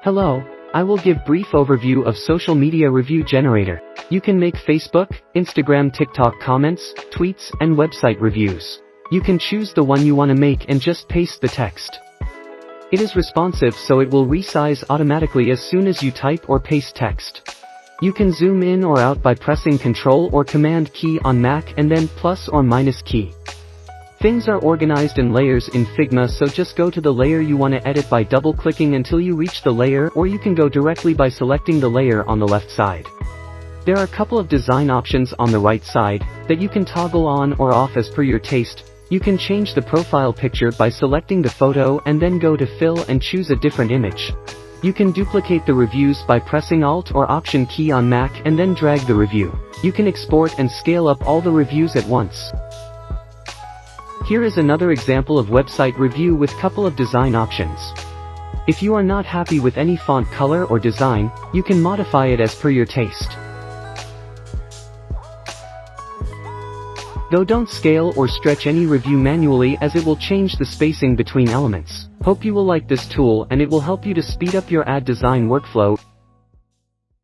Hello, I will give brief overview of social media review generator. You can make Facebook, Instagram, TikTok comments, tweets, and website reviews. You can choose the one you want to make and just paste the text. It is responsive, so it will resize automatically as soon as you type or paste text. You can zoom in or out by pressing Ctrl or Command key on Mac and then plus or minus key. Things are organized in layers in Figma, so just go to the layer you want to edit by double-clicking until you reach the layer, or you can go directly by selecting the layer on the left side. There are a couple of design options on the right side that you can toggle on or off as per your taste. You can change the profile picture by selecting the photo and then go to Fill and choose a different image. You can duplicate the reviews by pressing Alt or Option key on Mac and then drag the review. You can export and scale up all the reviews at once. Here is another example of website review with couple of design options. If you are not happy with any font color or design, you can modify it as per your taste. Though don't scale or stretch any review manually, as it will change the spacing between elements. Hope you will like this tool and it will help you to speed up your ad design workflow.